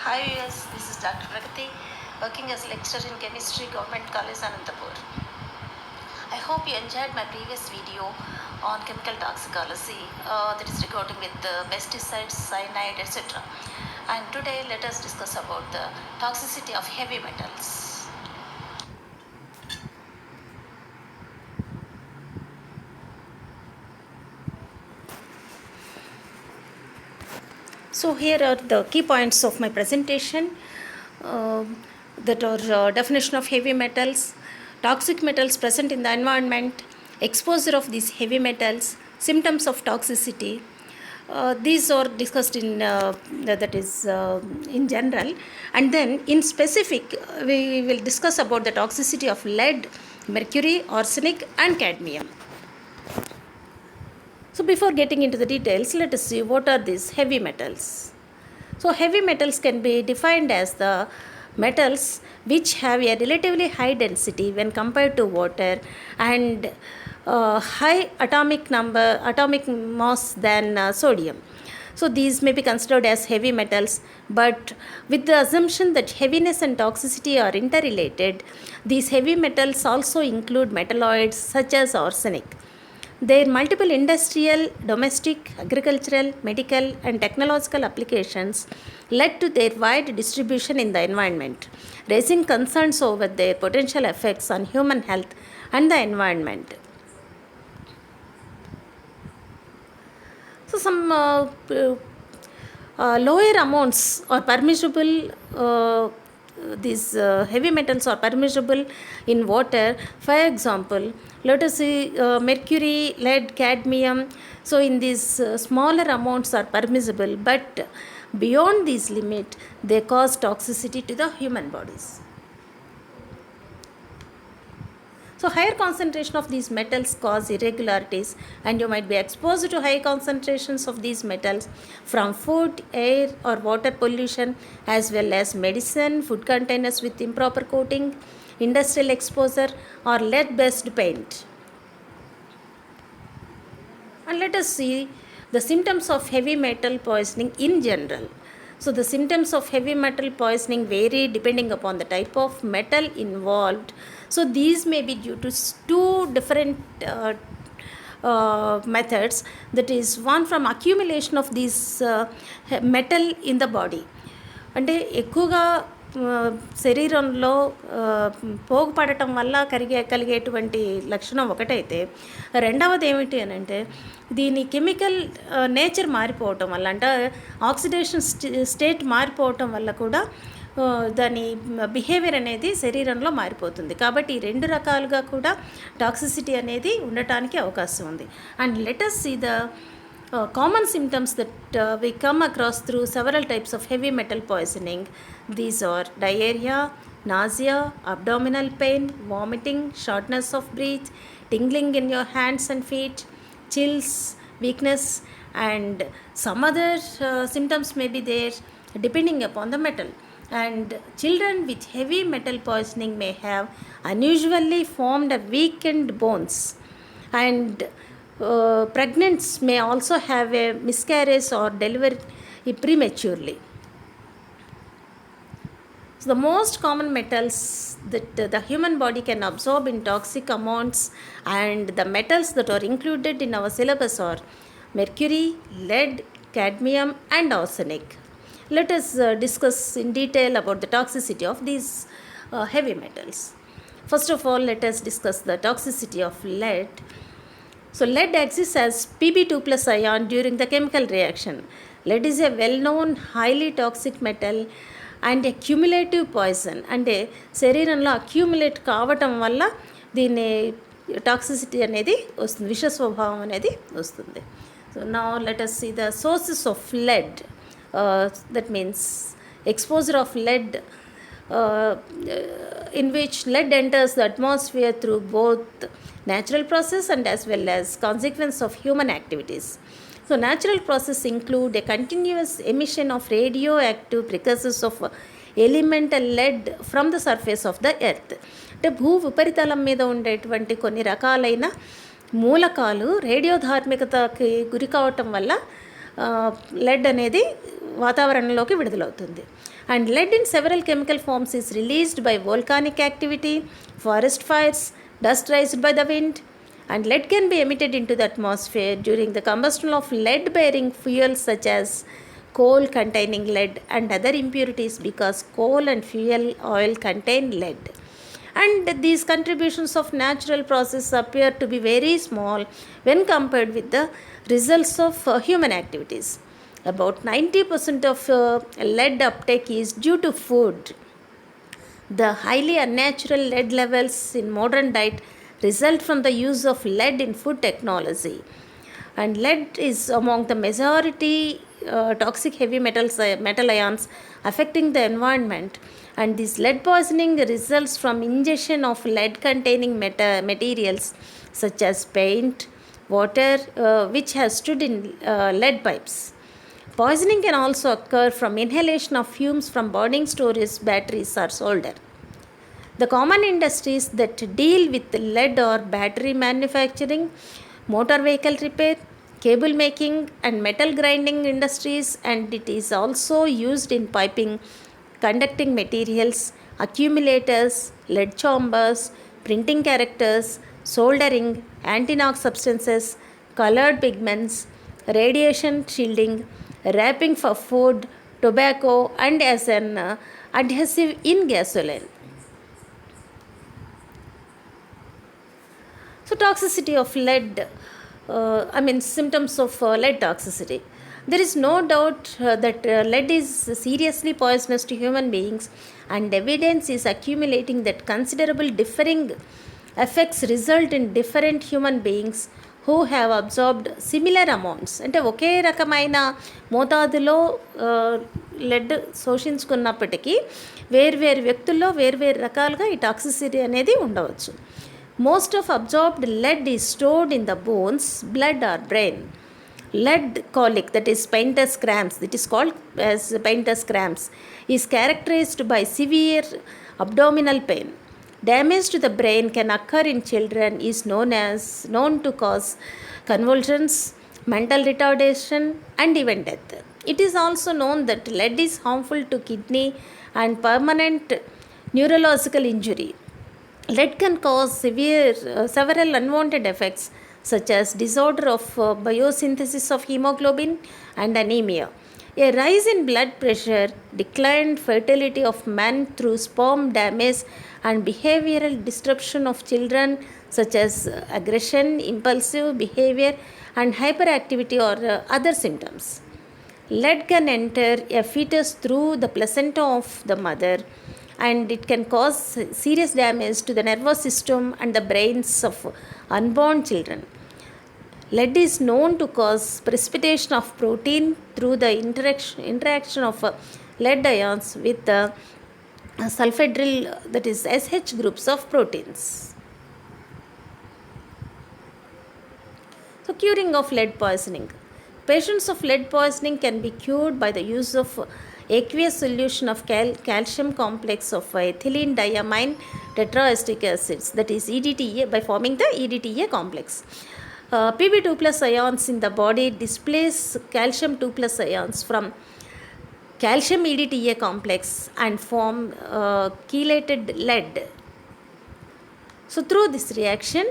Hi viewers, this is Dr. Pragati, working as lecturer in chemistry, Government College, Anantapur. I hope you enjoyed my previous video on chemical toxicology, that is recording with pesticides, cyanide, etc. And today let us discuss about the toxicity of heavy metals. So here are the key points of my presentation, uh, that are definition of heavy metals, toxic metals present in the environment, exposure of these heavy metals, symptoms of toxicity. These are discussed in in general, and then in specific we will discuss about the toxicity of lead, mercury, arsenic, and cadmium. So before getting into the details, let us see what are these heavy metals. So heavy metals can be defined as the metals which have a relatively high density when compared to water and high atomic mass than sodium. So these may be considered as heavy metals, but with the assumption that heaviness and toxicity are interrelated, these heavy metals also include metalloids such as arsenic. Their multiple industrial, domestic, agricultural, medical, and technological applications led to their wide distribution in the environment, raising concerns over their potential effects on human health and the environment. So, some lower amounts are permissible. These heavy metals are permissible in water. For example, let us see mercury, lead, cadmium. So, in these smaller amounts are permissible, but beyond this limit, they cause toxicity to the human bodies. So higher concentration of these metals cause irregularities, and you might be exposed to high concentrations of these metals from food, air or water pollution, as well as medicine, food containers with improper coating, industrial exposure or lead-based paint. And let us see the symptoms of heavy metal poisoning in general. So the symptoms of heavy metal poisoning vary depending upon the type of metal involved. So these may be due to two different methods. That is, one from accumulation of these metal in the body. అంటే ఎక్కువగా శరీరంలో పోగుపడటం వల్ల కలిగేటువంటి లక్షణం ఒకటైతే, రెండవది ఏమిటి అని అంటే దీని కెమికల్ నేచర్ మారిపోవటం వల్ల, అంటే ఆక్సిడేషన్ స్టేట్ మారిపోవటం వల్ల కూడా దాని బిహేవియర్ అనేది శరీరంలో మారిపోతుంది. కాబట్టి ఈ రెండు రకాలుగా కూడా టాక్సిసిటీ అనేది ఉండటానికి అవకాశం ఉంది. And let us see the common symptoms that we come across through several types of heavy metal poisoning. These are diarrhea, nausea, abdominal pain, vomiting, shortness of breath, tingling in your hands and feet, chills, weakness, and some other symptoms may be there depending upon the metal. And children with heavy metal poisoning may have unusually formed weakened bones, and pregnants may also have a miscarriage or deliver prematurely. So the most common metals that the human body can absorb in toxic amounts, and the metals that are included in our syllabus are mercury, lead, cadmium and arsenic. Let us discuss in detail about the toxicity of these heavy metals. First of all, let us discuss the toxicity of lead. So lead exists as Pb2 plus ion during the chemical reaction. Lead is a well-known highly toxic metal and a cumulative poison. అంటే శరీరంలో accumulate కావటం వల్ల దీని toxicity అనేది వస్తుంది, విష స్వభావం అనేది వస్తుంది. So now let us see the sources of lead. That means exposure of lead, in which lead enters the atmosphere through both natural process and as well as consequence of human activities. So natural process include a continuous emission of radioactive precursors of elemental lead from the surface of the earth. అంటే భూ ఉపరితలం మీద ఉండేటువంటి కొన్ని రకాలైన మూలకాలు రేడియోధార్మికతకి గురి కావటం వల్ల లెడ్ అనేది వాతావరణంలోకి విడుదలవుతుంది. And lead in several chemical forms is released by volcanic activity, forest fires, dust raised by the wind, and lead can be emitted into the atmosphere during the combustion of lead bearing fuels such as coal containing lead and other impurities, because coal and fuel oil contain lead. And these contributions of natural process appear to be very small when compared with the results of human activities. About 90% of lead uptake is due to food. The highly unnatural lead levels in modern diet result from the use of lead in food technology. And lead is among the majority toxic heavy metal ions affecting the environment. And this lead poisoning results from ingestion of lead containing materials such as paint, water, which has stood in lead pipes. Poisoning can also occur from inhalation of fumes from burning storage batteries or solder. The common industries that deal with lead are battery manufacturing, motor vehicle repair, cable making, and metal grinding industries, and it is also used in piping, conducting materials, accumulators, lead chambers, printing characters, soldering, anti-knock substances, colored pigments, radiation shielding, wrapping for food, tobacco, and as an adhesive in gasoline. So, toxicity of lead, symptoms of lead toxicity. There is no doubt that lead is seriously poisonous to human beings, and evidence is accumulating that considerable differing effects result in different human beings who have absorbed similar amounts. అంటే ఒకే రకమైన మోతాదులో lead శోషించుకున్నప్పటికీ వేర్వేరు వ్యక్తుల్లో వేర్వేరు రకాలుగా ఈ toxicity అనేది ఉండవచ్చు. Most of absorbed lead is stored in the bones, blood or brain. Lead colic, that is painter's cramps, that is called as painter's cramps, is characterized by severe abdominal pain. Damage to the brain can occur in children, is known to cause convulsions, mental retardation, and even death. It is also known that lead is harmful to kidney and permanent neurological injury. Lead can cause several unwanted effects such as disorder of biosynthesis of hemoglobin and anemia, a rise in blood pressure, declined fertility of men through sperm damage, and behavioral disruption of children such as aggression, impulsive behavior, and hyperactivity or other symptoms. Lead can enter a fetus through the placenta of the mother, and it can cause serious damage to the nervous system and the brains of unborn children. Lead is known to cause precipitation of protein through the interaction of lead ions with the sulfhydryl, that is SH groups of proteins. So, curing of lead poisoning. Patients of lead poisoning can be cured by the use of aqueous solution of calcium complex of ethylene diamine tetraesteric acids, that is EDTA, by forming the EDTA complex. Pb2 plus ions in the body displace calcium 2 plus ions from calcium EDTA complex and form chelated lead. So, through this reaction,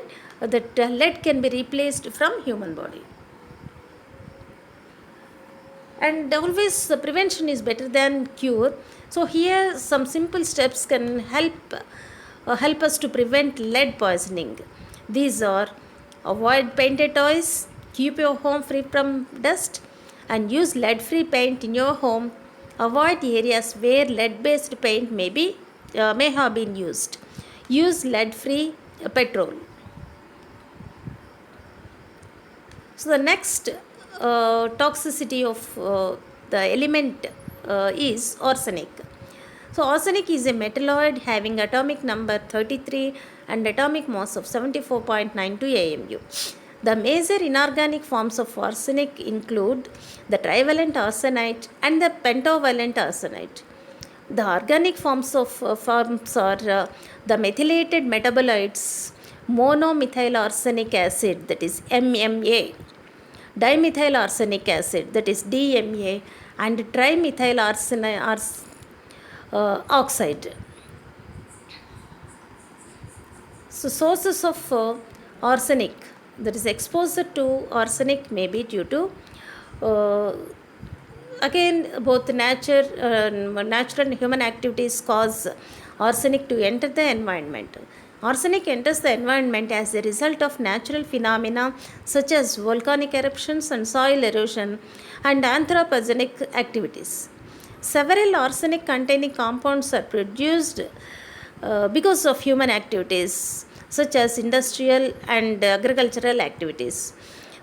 that lead can be replaced from human body. And always prevention is better than cure. So here some simple steps can help us to prevent lead poisoning. These are: avoid painted toys, keep your home free from dust, and use lead free paint in your home. Avoid areas where lead based paint may have been used. Use lead free petrol. So the next toxicity of the element is arsenic. So arsenic is a metalloid having atomic number 33 and atomic mass of 74.92 AMU. The major inorganic forms of arsenic include the trivalent arsenite and the pentavalent arsenite. The organic forms are the methylated metabolites monomethyl arsenic acid, that is MMA, dimethyl arsenic acid, that is DMA, and trimethyl oxide. So sources of arsenic, that is exposure to arsenic may be due to uh, again both natural and human activities cause arsenic to enter the environment. Arsenic enters the environment as a result of natural phenomena such as volcanic eruptions and soil erosion and anthropogenic activities. Several arsenic containing compounds are produced because of human activities such as industrial and agricultural activities.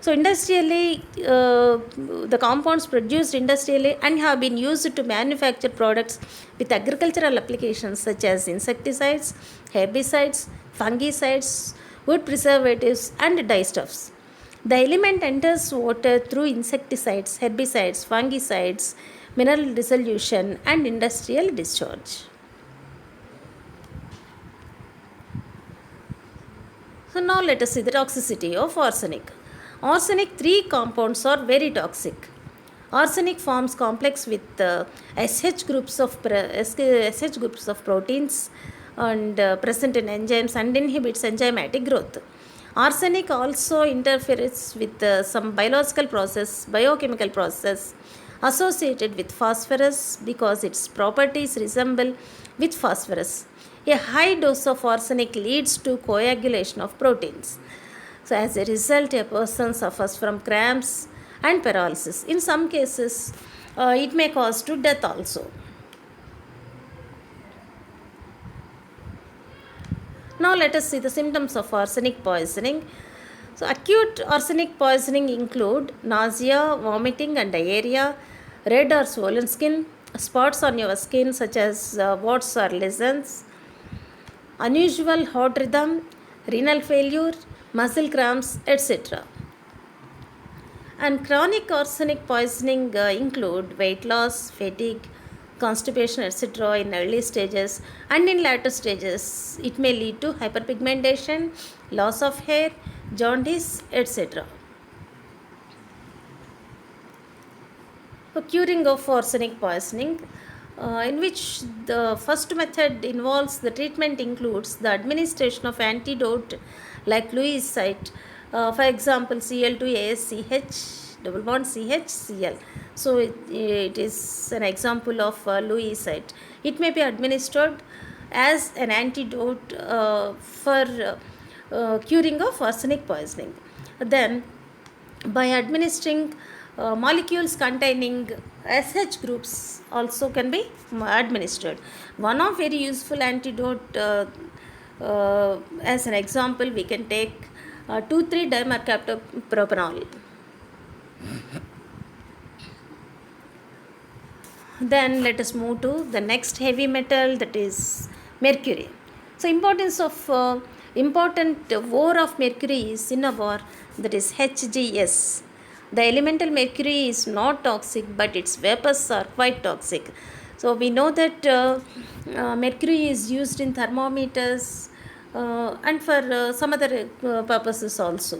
So, industrially, the compounds produced industrially and have been used to manufacture products with agricultural applications such as insecticides, herbicides, fungicides, wood preservatives, and dyestuffs. The element enters water through insecticides, herbicides, fungicides, mineral dissolution, and industrial discharge. So now let us see the toxicity of arsenic. Arsenic 3 compounds are very toxic. Arsenic forms complex with SH groups of proteins and present in enzymes and inhibits enzymatic growth. Arsenic also interferes with some biochemical process associated with phosphorus because its properties resemble with phosphorus. A high dose of arsenic leads to coagulation of proteins. So, as a result, a person suffers from cramps and paralysis. In some cases, it may cause to death also. Now, let us see the symptoms of arsenic poisoning. So, acute arsenic poisoning include nausea, vomiting, and diarrhea, red or swollen skin, spots on your skin such as warts or lesions, unusual heart rhythm, renal failure, muscle cramps, etc. And chronic arsenic poisoning include weight loss, fatigue, constipation, etc. in early stages, and in later stages it may lead to hyperpigmentation, loss of hair, jaundice, etc. For curing of arsenic poisoning, in which the first method involves the treatment includes the administration of antidote like Lewisite, for example Cl2AsCH double bond CHCl. So it is an example of Lewisite. It may be administered as an antidote for curing of arsenic poisoning. Then by administering molecules containing SH groups also can be administered. One of very useful antidote as an example we can take 2,3-dimercaptopropanol. Then let us move to the next heavy metal, that is mercury. So important ore of mercury is cinnabar, that is HGS. The elemental mercury is not toxic, but its vapors are quite toxic. So we know that mercury is used in thermometers and for some other purposes also.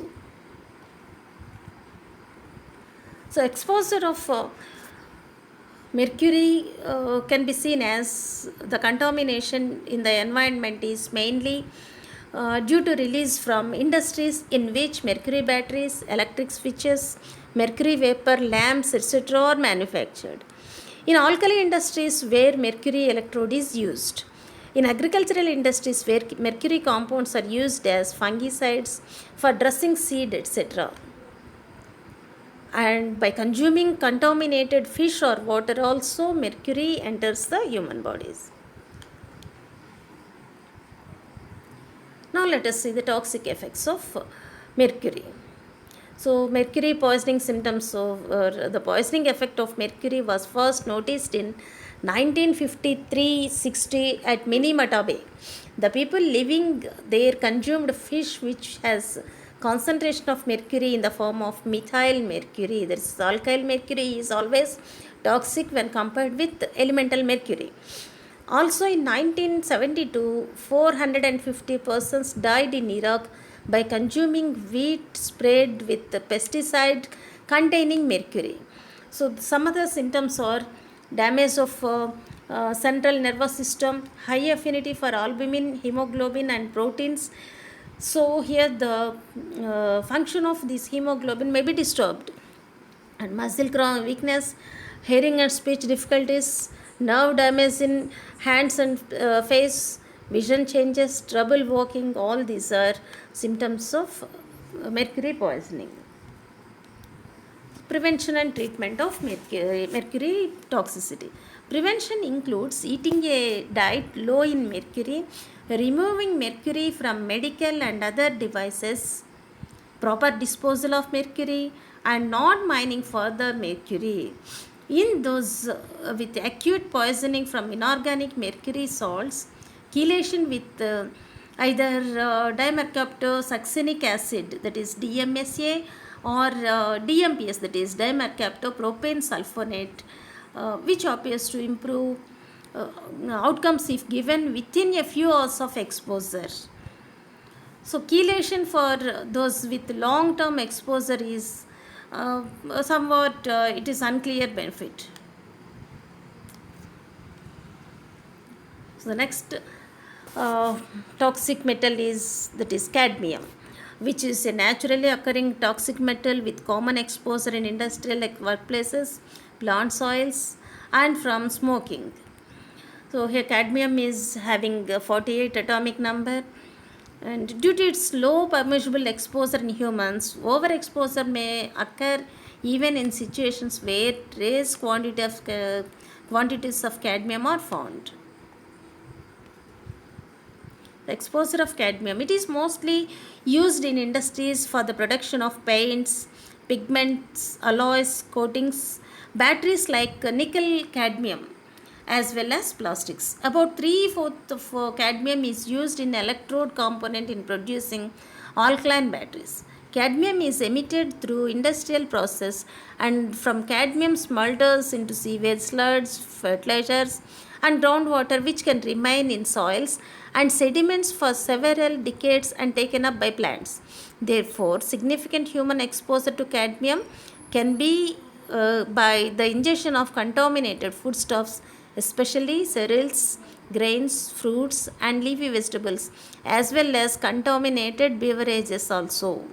So exposure of mercury can be seen as the contamination in the environment is mainly due to release from industries in which mercury batteries, electric switches, mercury vapor lamps, etc. are manufactured. In alkali industries where mercury electrode is used. In agricultural industries where mercury compounds are used as fungicides for dressing seed, etc. And by consuming contaminated fish or water also, mercury enters the human bodies. Now let us see the toxic effects of mercury. So mercury poisoning symptoms of the poisoning effect of mercury was first noticed in 1953-60 at Minamata Bay. The people living there consumed fish which has concentration of mercury in the form of methyl mercury. That is, alkyl mercury is always toxic when compared with elemental mercury. Also in 1972, 450 persons died in Iraq by consuming wheat sprayed with pesticide containing mercury. So some other symptoms are damage of central nervous system, high affinity for albumin, hemoglobin, and proteins. So here the function of this hemoglobin may be disturbed, and muscle weakness, hearing and speech difficulties, nerve damage in hands and face, vision changes, trouble walking. All these are symptoms of mercury poisoning. Prevention and treatment of mercury toxicity. Prevention includes eating a diet low in mercury, removing mercury from medical and other devices, proper disposal of mercury, and not mining further mercury. In those with acute poisoning from inorganic mercury salts, chelation with either dimercaptosuccinic acid, that is DMSA, or DMPS, that is dimercaptopropane sulfonate, which appears to improve outcomes if given within a few hours of exposure. So chelation for those with long-term exposure is somewhat it is unclear benefit. So the next toxic metal is cadmium, which is a naturally occurring toxic metal with common exposure in industrial workplaces, plant soils, and from smoking. So here cadmium is having a 48 atomic number, and due to its low permissible exposure in humans, overexposure may occur even in situations where trace quantities of cadmium are found. The exposure of cadmium, it is mostly used in industries for the production of paints, pigments, alloys, coatings, batteries like nickel cadmium, as well as plastics. About 3/4 of cadmium is used in electrode component in producing alkaline batteries. Cadmium is emitted through industrial process, and from cadmium smelters into sewage sludge, fertilizers, and groundwater, which can remain in soils and sediments for several decades and taken up by plants. Therefore, significant human exposure to cadmium can be by the ingestion of contaminated foodstuffs, especially cereals, grains, fruits, and leafy vegetables, as well as contaminated beverages also.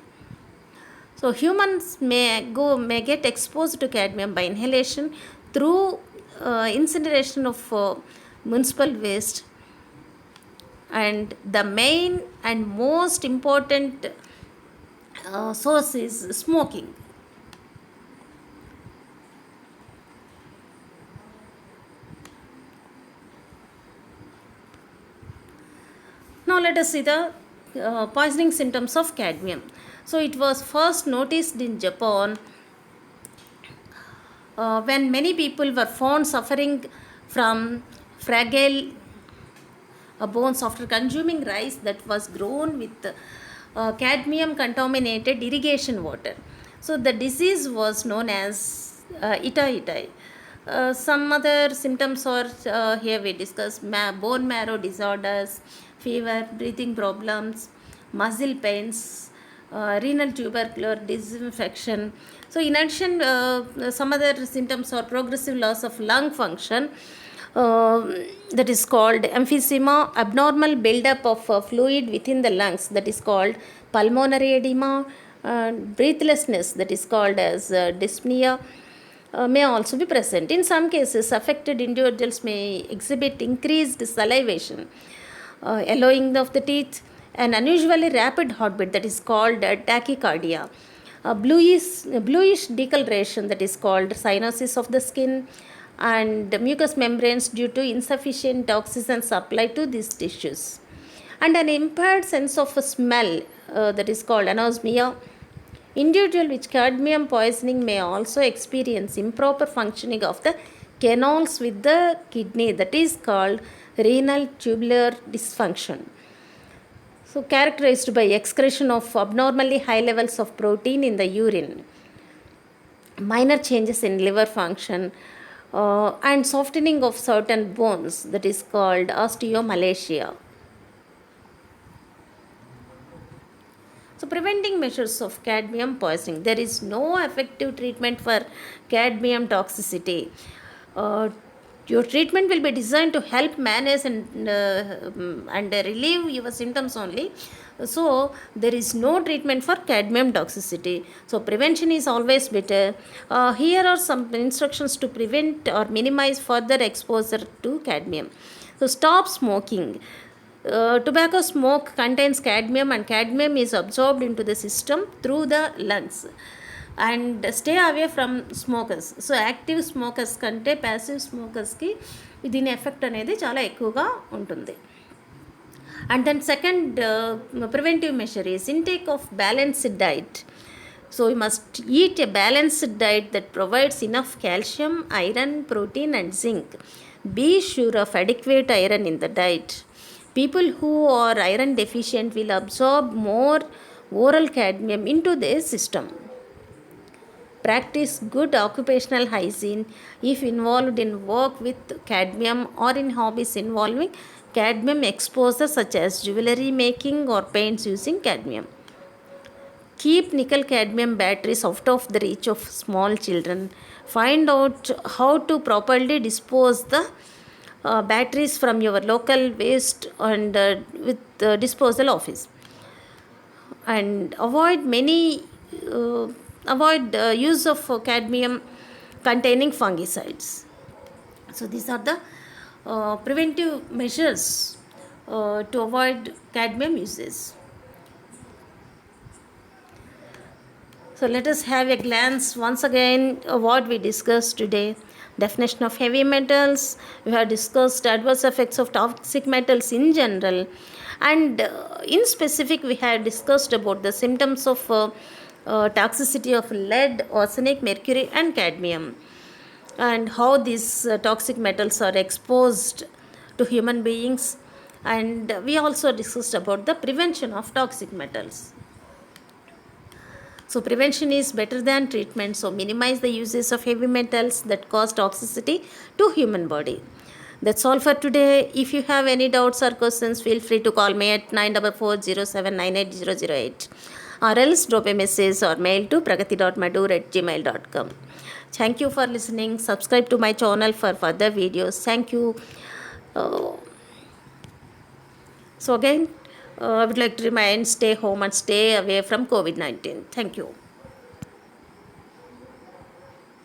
So humans may get exposed to cadmium by inhalation through incineration of municipal waste, and the main and most important source is smoking. Now let us see the poisoning symptoms of cadmium. So it was first noticed in Japan when many people were found suffering from fragile bones after consuming rice that was grown with cadmium contaminated irrigation water. So the disease was known as itai itai. Some other symptoms are here we discuss bone marrow disorders, fever, breathing problems, muscle pains, renal tubercular disinfection. So in addition, some other symptoms are progressive loss of lung function, that is called emphysema, abnormal buildup of fluid within the lungs, that is called pulmonary edema, breathlessness, that is called as dyspnea, may also be present. In some cases, affected individuals may exhibit increased salivation, yellowing of the teeth, an unusually rapid heartbeat, that is called tachycardia, bluish discoloration, that is called cyanosis of the skin, and mucous membranes due to insufficient oxygen supply to these tissues, and an impaired sense of smell, that is called anosmia. Individual with cadmium poisoning may also experience improper functioning of the canals with the kidney, that is called renal tubular dysfunction. So characterized by excretion of abnormally high levels of protein in the urine, minor changes in liver function, and softening of certain bones, that is called osteomalacia. So preventing measures of cadmium poisoning. There is no effective treatment for cadmium toxicity. Your treatment will be designed to help manage and relieve your symptoms only. So there is no treatment for cadmium toxicity. So prevention is always better. Here are some instructions to prevent or minimize further exposure to cadmium. So stop smoking. Tobacco smoke contains cadmium, and cadmium is absorbed into the system through the lungs. And stay away from smokers. So active smokers కంటే passive స్మోకర్స్కి దీని effect అనేది చాలా ఎక్కువగా ఉంటుంది. And then second preventive measure is intake of balanced diet. So you must eat a balanced diet that provides enough calcium, iron, protein and zinc. Be sure of adequate iron in the diet. People who are iron deficient will absorb more oral cadmium into their system. Practice good occupational hygiene if involved in work with cadmium or in hobbies involving cadmium exposure such as jewelry making or paints using cadmium. Keep nickel cadmium batteries out of the reach of small children. Find out how to properly dispose the batteries from your local waste and with the disposal office. And avoid use of cadmium containing fungicides. So these are the preventive measures to avoid cadmium uses. So let us have a glance once again what we discussed today. Definition of heavy metals. We have discussed adverse effects of toxic metals in general, and in specific we have discussed about the symptoms of toxicity of lead, arsenic, mercury and cadmium, and how these toxic metals are exposed to human beings. And we also discussed about the prevention of toxic metals. So prevention is better than treatment. So minimize the uses of heavy metals that cause toxicity to human body. That's all for today. If you have any doubts or questions, feel free to call me at 9440798008, or else drop a message or mail to pragati.madur@gmail.com. Thank you for listening. Subscribe to my channel for further videos. Thank you. So again, I would like to remind, stay home and stay away from COVID-19. Thank you.